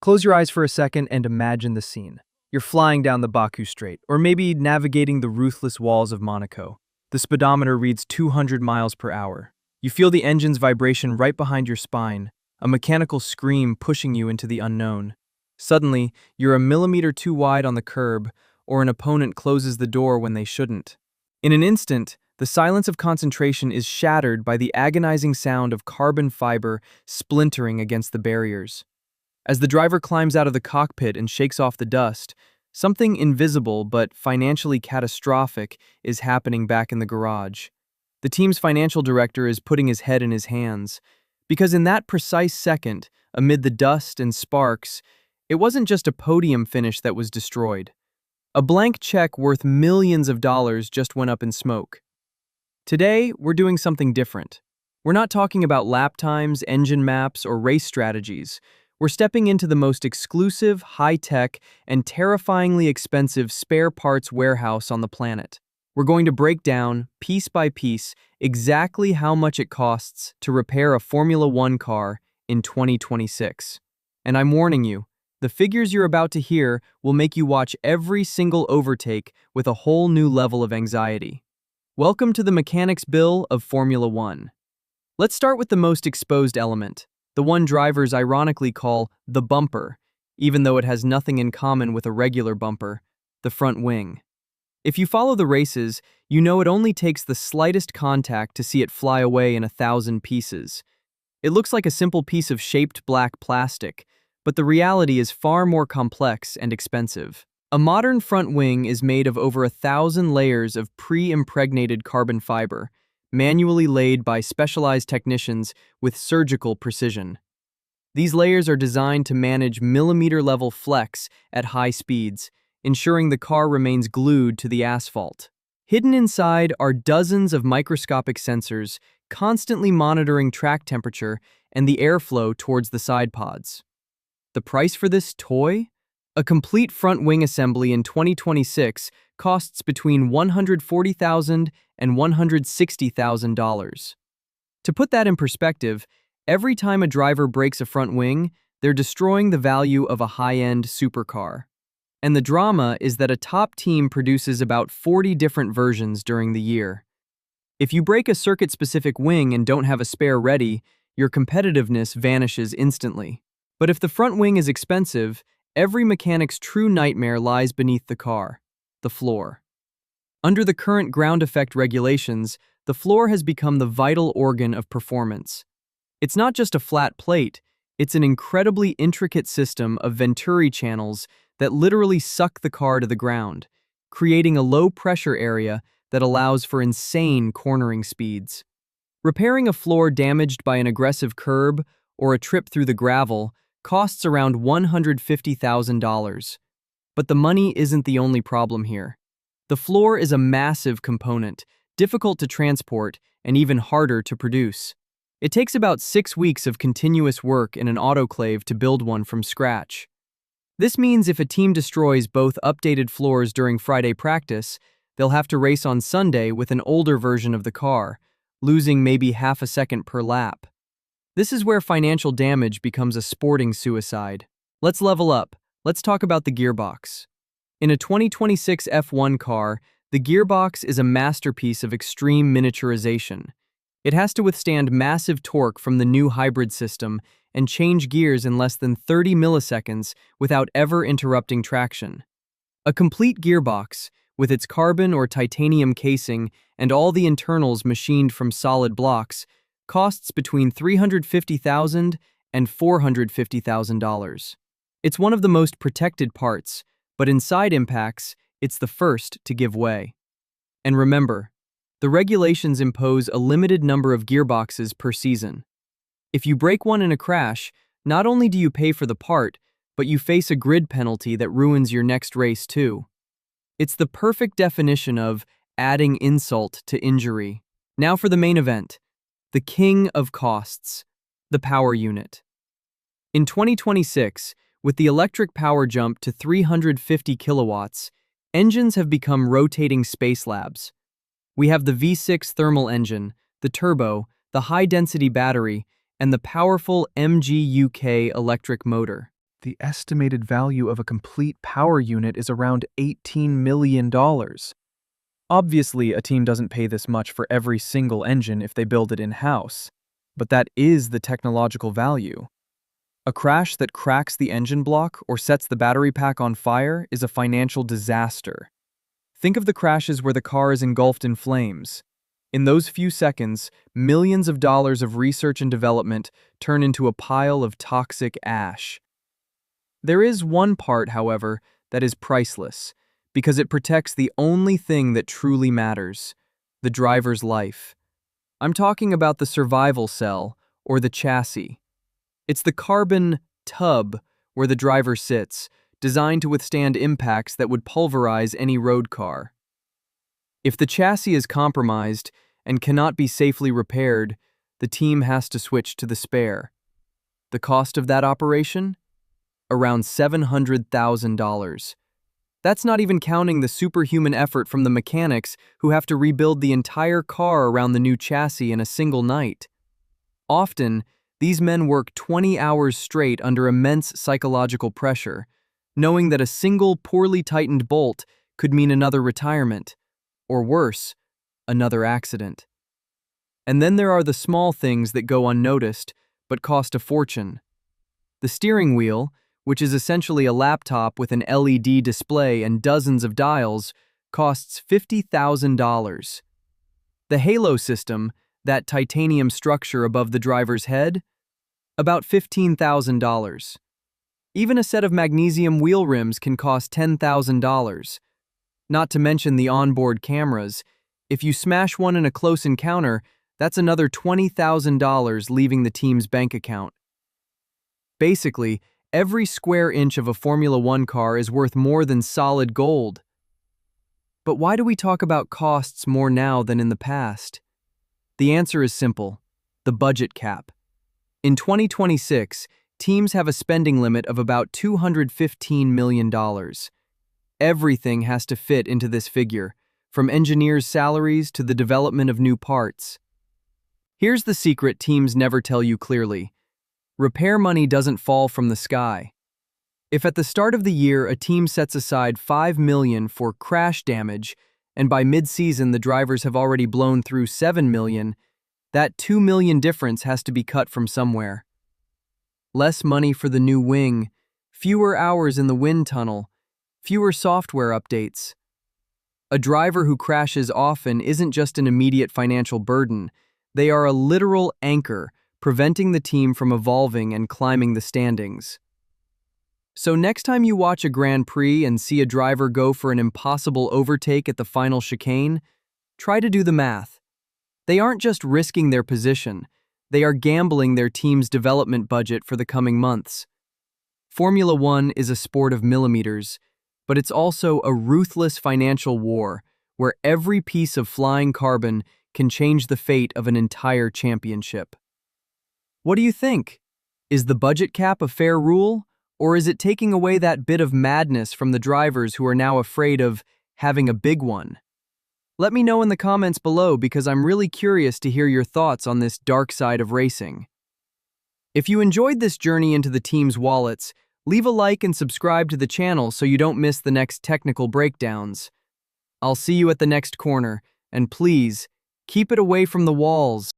Close your eyes for a second and imagine the scene. You're flying down the Baku Strait, or maybe navigating the ruthless walls of Monaco. The speedometer reads 200 miles per hour. You feel the engine's vibration right behind your spine, a mechanical scream pushing you into the unknown. Suddenly, you're a millimeter too wide on the curb, or an opponent closes the door when they shouldn't. In an instant, the silence of concentration is shattered by the agonizing sound of carbon fiber splintering against the barriers. As the driver climbs out of the cockpit and shakes off the dust, something invisible but financially catastrophic is happening back in the garage. The team's financial director is putting his head in his hands, because in that precise second, amid the dust and sparks, it wasn't just a podium finish that was destroyed. A blank check worth millions of dollars just went up in smoke. Today, we're doing something different. We're not talking about lap times, engine maps, or race strategies. We're stepping into the most exclusive, high-tech, and terrifyingly expensive spare parts warehouse on the planet. We're going to break down, piece by piece, exactly how much it costs to repair a Formula One car in 2026. And I'm warning you, the figures you're about to hear will make you watch every single overtake with a whole new level of anxiety. Welcome to the mechanics bill of Formula One. Let's start with the most exposed element, the one drivers ironically call the bumper, even though it has nothing in common with a regular bumper, the front wing. If you follow the races, you know it only takes the slightest contact to see it fly away in 1,000 pieces. It looks like a simple piece of shaped black plastic, but the reality is far more complex and expensive. A modern front wing is made of over 1,000 layers of pre-impregnated carbon fiber, manually laid by specialized technicians with surgical precision. These layers are designed to manage millimeter-level flex at high speeds, ensuring the car remains glued to the asphalt. Hidden inside are dozens of microscopic sensors, constantly monitoring track temperature and the airflow towards the side pods. The price for this toy? A complete front wing assembly in 2026 costs between $140,000 and $160,000. To put that in perspective, every time a driver breaks a front wing, they're destroying the value of a high-end supercar. And the drama is that a top team produces about 40 different versions during the year. If you break a circuit-specific wing and don't have a spare ready, your competitiveness vanishes instantly. But if the front wing is expensive, every mechanic's true nightmare lies beneath the car, the floor. Under the current ground effect regulations, the floor has become the vital organ of performance. It's not just a flat plate, it's an incredibly intricate system of venturi channels that literally suck the car to the ground, creating a low-pressure area that allows for insane cornering speeds. Repairing a floor damaged by an aggressive curb or a trip through the gravel costs around $150,000. But the money isn't the only problem here. The floor is a massive component, difficult to transport, and even harder to produce. It takes about 6 weeks of continuous work in an autoclave to build one from scratch. This means if a team destroys both updated floors during Friday practice, they'll have to race on Sunday with an older version of the car, losing maybe half a second per lap. This is where financial damage becomes a sporting suicide. Let's level up. Let's talk about the gearbox. In a 2026 F1 car, the gearbox is a masterpiece of extreme miniaturization. It has to withstand massive torque from the new hybrid system and change gears in less than 30 milliseconds without ever interrupting traction. A complete gearbox, with its carbon or titanium casing and all the internals machined from solid blocks, costs between $350,000 and $450,000. It's one of the most protected parts, but in side impacts, it's the first to give way. And remember, the regulations impose a limited number of gearboxes per season. If you break one in a crash, not only do you pay for the part, but you face a grid penalty that ruins your next race too. It's the perfect definition of adding insult to injury. Now for the main event, the king of costs, the power unit. In 2026, with the electric power jump to 350 kilowatts, engines have become rotating space labs. We have the V6 thermal engine, the turbo, the high-density battery, and the powerful MGUK electric motor. The estimated value of a complete power unit is around $18 million. Obviously, a team doesn't pay this much for every single engine if they build it in-house, but that is the technological value. A crash that cracks the engine block or sets the battery pack on fire is a financial disaster. Think of the crashes where the car is engulfed in flames. In those few seconds, millions of dollars of research and development turn into a pile of toxic ash. There is one part, however, that is priceless, because it protects the only thing that truly matters: the driver's life. I'm talking about the survival cell, or the chassis. It's the carbon tub where the driver sits, designed to withstand impacts that would pulverize any road car. If the chassis is compromised and cannot be safely repaired, the team has to switch to the spare. The cost of that operation? Around $700,000. That's not even counting the superhuman effort from the mechanics who have to rebuild the entire car around the new chassis in a single night. Often, these men work 20 hours straight under immense psychological pressure, knowing that a single poorly tightened bolt could mean another retirement, or worse, another accident. And then there are the small things that go unnoticed but cost a fortune. The steering wheel, which is essentially a laptop with an LED display and dozens of dials, costs $50,000. The halo system, that titanium structure above the driver's head, about $15,000. Even a set of magnesium wheel rims can cost $10,000. Not to mention the onboard cameras. If you smash one in a close encounter, that's another $20,000 leaving the team's bank account. Basically, every square inch of a Formula One car is worth more than solid gold. But why do we talk about costs more now than in the past? The answer is simple: the budget cap. In 2026, teams have a spending limit of about $215 million. Everything has to fit into this figure, from engineers' salaries to the development of new parts. Here's the secret teams never tell you clearly: repair money doesn't fall from the sky. If at the start of the year a team sets aside $5 million for crash damage, and by mid-season the drivers have already blown through $7 million, that $2 million difference has to be cut from somewhere. Less money for the new wing, fewer hours in the wind tunnel, fewer software updates. A driver who crashes often isn't just an immediate financial burden, they are a literal anchor, preventing the team from evolving and climbing the standings. So next time you watch a Grand Prix and see a driver go for an impossible overtake at the final chicane, try to do the math. They aren't just risking their position, they are gambling their team's development budget for the coming months. Formula One is a sport of millimeters, but it's also a ruthless financial war where every piece of flying carbon can change the fate of an entire championship. What do you think? Is the budget cap a fair rule, or is it taking away that bit of madness from the drivers who are now afraid of having a big one? Let me know in the comments below because I'm really curious to hear your thoughts on this dark side of racing. If you enjoyed this journey into the team's wallets, leave a like and subscribe to the channel so you don't miss the next technical breakdowns. I'll see you at the next corner, and please, keep it away from the walls.